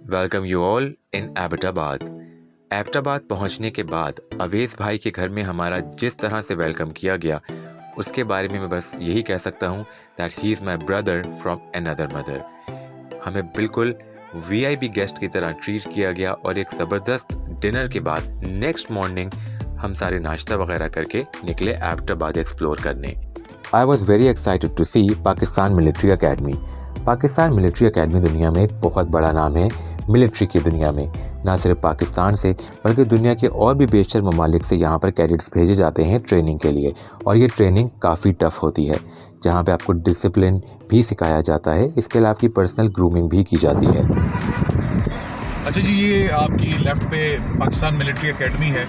Welcome you all in Abbottabad. Abbottabad पहुंचने के बाद अवेस भाई के घर में हमारा जिस तरह से वेलकम किया गया उसके बारे में मैं बस यही कह सकता हूं that he is my brother from another mother. हमें बिल्कुल वीआईपी गेस्ट की तरह ट्रीट किया गया और एक ज़बरदस्त डिनर के बाद नेक्स्ट मॉर्निंग हम सारे नाश्ता वगैरह करके निकले एबटाबाद एक्सप्लोर करने। I was very excited to see Pakistan military academy. Pakistan military academy दुनिया में एक बहुत बड़ा नाम है। मिलिट्री की दुनिया में ना सिर्फ पाकिस्तान से बल्कि दुनिया के और भी बेशतर ममालिक से यहाँ पर कैडेट्स भेजे जाते हैं ट्रेनिंग के लिए, और ये ट्रेनिंग काफ़ी टफ होती है जहाँ पे आपको डिसिप्लिन भी सिखाया जाता है। इसके अलावा आपकी पर्सनल ग्रूमिंग भी की जाती है। अच्छा जी, ये आपकी लेफ़्ट पे पाकिस्तान मिलिट्री एकेडमी है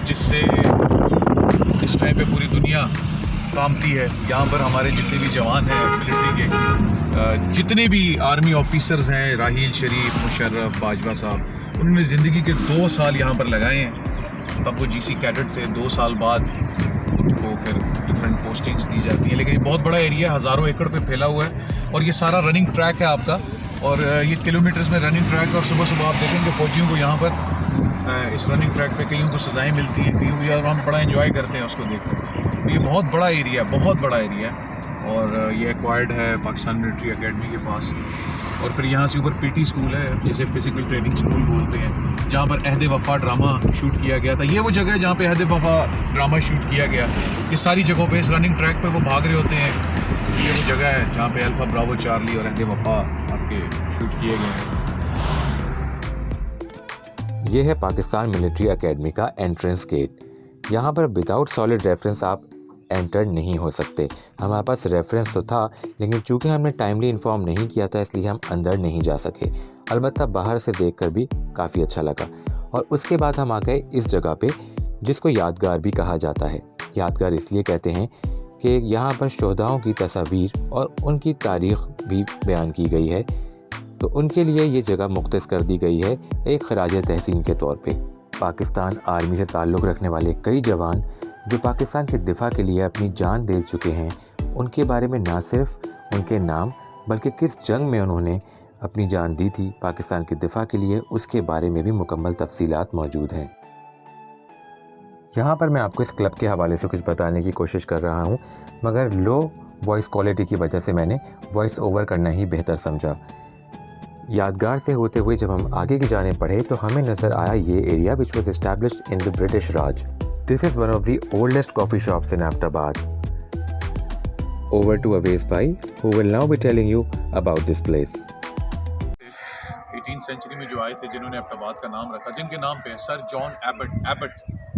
जिससे इस टाइम पे पूरी दुनिया कामती है। यहाँ पर हमारे जितने भी जवान हैं मिलिट्री के, जितने भी आर्मी ऑफिसर्स हैं, राहील शरीफ, मुशर्रफ, बाजवा साहब, उन्होंने ज़िंदगी के 2 साल यहाँ पर लगाए हैं। तब वो जीसी कैडेट थे। 2 साल बाद उनको फिर डिफरेंट पोस्टिंग्स दी जाती हैं। लेकिन ये बहुत बड़ा एरिया हज़ारों एकड़ पे फैला हुआ है और ये सारा रनिंग ट्रैक है आपका, और ये किलोमीटर्स में रनिंग ट्रैक। और सुबह सुबह आप देखेंगे फौजियों को यहाँ पर इस रनिंग ट्रैक पे कईयों को सज़ाएँ मिलती हैं, कईयों को हम बड़ा एंजॉय करते हैं उसको देखकर। ये बहुत बड़ा एरिया, बहुत बड़ा एरिया है, और ये एक्वायर्ड है पाकिस्तान मिलिट्री एकेडमी के पास। और फिर यहाँ से ऊपर पीटी स्कूल है, जिसे फिज़िकल ट्रेनिंग स्कूल बोलते हैं, जहाँ पर अहद वफ़ा ड्रामा शूट किया गया था। ये वो जगह है जहाँ पे अहद वफ़ा ड्रामा शूट किया गया। ये सारी जगहों पे इस रनिंग ट्रैक पे वो भाग रहे होते हैं। ये वो जगह है जहाँ पे अल्फ़ा ब्रावो चार्ली और अहद वफ़ा आपके शूट किए गए हैं। ये है पाकिस्तान मिलिट्री एकेडमी का एंट्रेंस गेट। यहाँ पर विदाउट सॉलिड रेफरेंस आप एंटर नहीं हो सकते। हमारे पास रेफरेंस तो था, लेकिन चूंकि हमने टाइमली इन्फॉर्म नहीं किया था इसलिए हम अंदर नहीं जा सके। अलबत्ता बाहर से देखकर भी काफ़ी अच्छा लगा। और उसके बाद हम आ गए इस जगह पे जिसको यादगार भी कहा जाता है। यादगार इसलिए कहते हैं कि यहाँ पर शोहदाओं की तस्वीर और उनकी तारीख़ भी बयान की गई है, तो उनके लिए ये जगह मुख्तस कर दी गई है एक खराज तहसीन के तौर पे। पाकिस्तान आर्मी से ताल्लुक़ रखने वाले कई जवान जो पाकिस्तान के दिफा के लिए अपनी जान दे चुके हैं, उनके बारे में ना सिर्फ उनके नाम बल्कि किस जंग में उन्होंने अपनी जान दी थी पाकिस्तान के दिफा के लिए, उसके बारे में भी मुकम्मल तफसीलात मौजूद हैं। यहाँ पर मैं आपको इस क्लब के हवाले से कुछ बताने की कोशिश कर रहा हूँ, मगर लो वॉइस क्वालिटी की वजह से मैंने वॉइस ओवर करना ही बेहतर समझा। यादगार से होते हुए जब हम आगे की जाने पढ़े तो हमें नज़र आया ये area which was established in the British Raj. This is one of the oldest coffee shops in Abbottabad. Over to Aweis Bhai, who will now be telling you about this place. 18th century में जो आए थे, जिन्होंने एबटाबाद का नाम रखा, जिनके नाम पे सर जॉन एबट,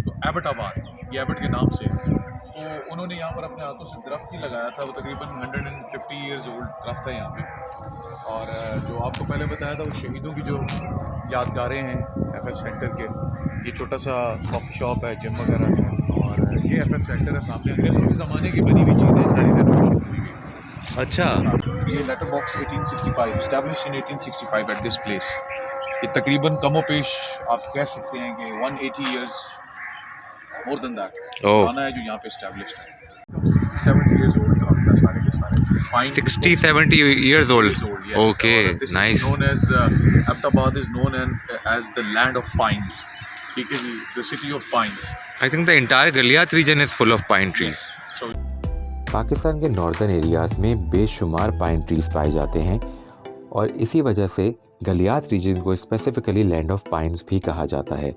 तो एबटाबाद ये एबट के नाम से, तो उन्होंने यहाँ पर अपने हाथों से दरख्त भी लगाया था। वो तकरीबन 150 ईयर्स ओल्ड दरख्त है यहाँ पे। और जो आपको पहले बताया था वो शहीदों की जो यादगारें हैं एफएफ सेंटर के। ये छोटा सा कॉफ़ी शॉप है, जिम वगैरह है, और ये एफएफ सेंटर है सामने। अंग्रेज़ों के ज़माने की बनी हुई चीज़ें सारी रेनोवेशन हुई हुई। अच्छा, ये letter box 1865 established in 1865 at this place. ये तकरीबन कमोपेश आप कह सकते हैं कि 180 ईयर्स मोर देन दैट पुराना है जो यहाँ पे एस्टैब्लिश्ड है। 60-70 ईयर्स ओल्ड दरख्त है सारे के सारे। 60-70 years old. Yes. Okay, this nice. is known as Abbottabad is known as the land of pines. ठीक है जी, the city of pines. I think the entire Galiat region is full of pine trees. So Pakistan के northern areas में बेशुमार pine trees पाए जाते हैं, और इसी वजह से गलियात रीजन को स्पेसिफिकली लैंड ऑफ पाइन्स भी कहा जाता है।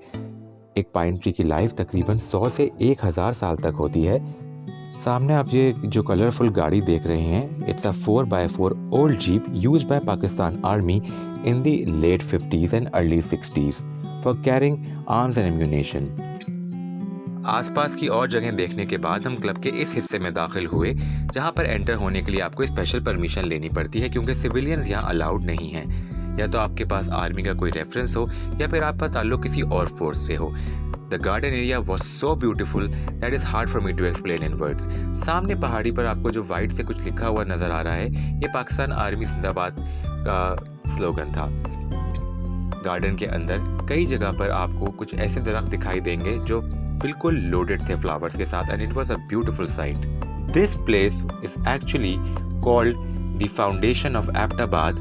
एक पाइन ट्री की लाइफ तकरीबन 100 से 1000 साल तक होती है। सामने आप ये जो कलरफुल गाड़ी देख रहे हैं, it's a 4x4 old jeep used by Pakistan army in the late 50s and early 60s for carrying arms and ammunition. आसपास की और जगह देखने के बाद हम क्लब के इस हिस्से में दाखिल हुए जहां पर एंटर होने के लिए आपको स्पेशल परमिशन लेनी पड़ती है, क्योंकि सिविलियंस यहां अलाउड नहीं हैं। या तो आपके पास आर्मी का कोई रेफरेंस हो या फिर आपका ताल्लुक किसी और फोर्स से हो। The garden area was so beautiful that is hard for me to explain in words. सामने पहाड़ी पर आपको जो वाइट से कुछ लिखा हुआ नज़र आ रहा है, ये पाकिस्तान आर्मी जिंदाबाद का स्लोगन था। गार्डन के अंदर कई जगह पर आपको कुछ ऐसे दरख्त दिखाई देंगे जो बिल्कुल लोडेड थे फ्लावर्स के साथ, and it was a beautiful sight. This place is actually called the foundation of Abbottabad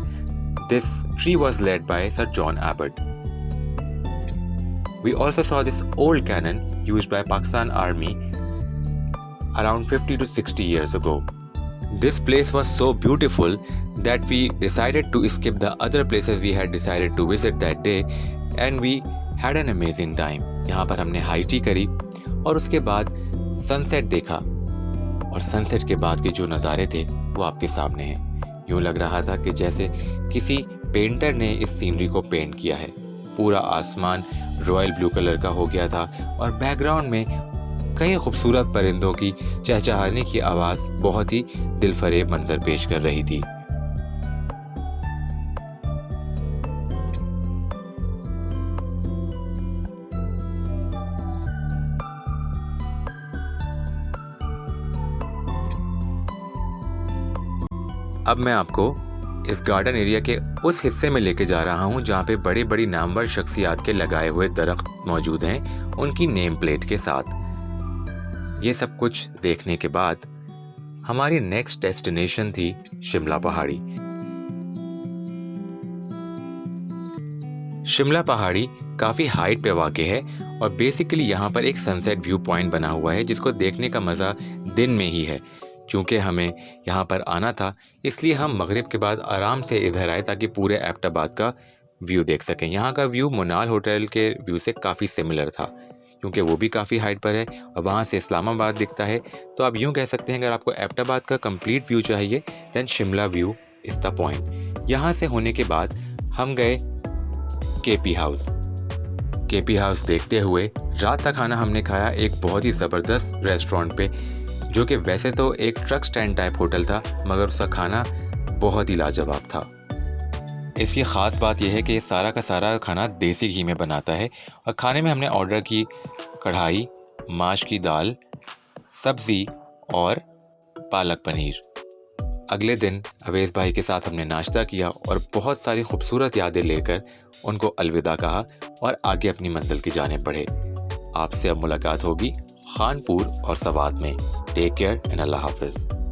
This tree was led by Sir John Abbott. We also saw this old cannon used by Pakistan Army around 50 to 60 years ago. This place was so beautiful that we decided to skip the other places we had decided to visit that day and we had an amazing time. यहाँ पर हमने high tea करी और उसके बाद sunset देखा और sunset के बाद के जो नज़ारे थे वो आपके सामने हैं। यूँ लग रहा था कि जैसे किसी पेंटर ने इस सीनरी को पेंट किया है। पूरा आसमान रॉयल ब्लू कलर का हो गया था और बैकग्राउंड में कई खूबसूरत परिंदों की चहचहाने की आवाज़ बहुत ही दिलफरेब मंजर पेश कर रही थी। अब मैं आपको इस गार्डन एरिया के उस हिस्से में लेके जा रहा हूँ जहाँ पे बड़ी बड़ी नामवर शख्सियात के लगाए हुए दरख्त मौजूद हैं उनकी नेम प्लेट के साथ। ये सब कुछ देखने के बाद हमारी नेक्स्ट डेस्टिनेशन थी शिमला पहाड़ी। शिमला पहाड़ी काफ़ी हाइट पे वाक़ है और बेसिकली यहाँ पर एक सनसेट व्यू पॉइंट बना हुआ है जिसको देखने का मज़ा दिन में ही है। चूँकि हमें यहाँ पर आना था इसलिए हम मगरिब के बाद आराम से इधर आए ताकि पूरे एबटाबाद का व्यू देख सकें। यहाँ का व्यू मुनाल होटल के व्यू से काफ़ी सिमिलर था क्योंकि वो भी काफ़ी हाइट पर है और वहाँ से इस्लामाबाद दिखता है। तो आप यूँ कह सकते हैं अगर आपको एबटाबाद का कंप्लीट व्यू चाहिए then Shimla view is the point. यहाँ से होने के बाद हम गए केपी हाउस। केपी हाउस देखते हुए रात का खाना हमने खाया एक बहुत ही ज़बरदस्त रेस्टोरेंट पे जो कि वैसे तो एक ट्रक स्टैंड टाइप होटल था मगर उसका खाना बहुत ही लाजवाब था। इसकी ख़ास बात यह है कि सारा का सारा खाना देसी घी में बनाता है और खाने में हमने ऑर्डर की कढ़ाई, माश की दाल, सब्ज़ी और पालक पनीर। अगले दिन अवेज़ भाई के साथ हमने नाश्ता किया और बहुत सारी खूबसूरत यादें लेकर उनको अलविदा कहा और आगे अपनी मंजिल की जाने बढ़े। आपसे अब मुलाकात होगी खानपुर और सवात में। टेक केयर एंड अल्लाह हाफिज़।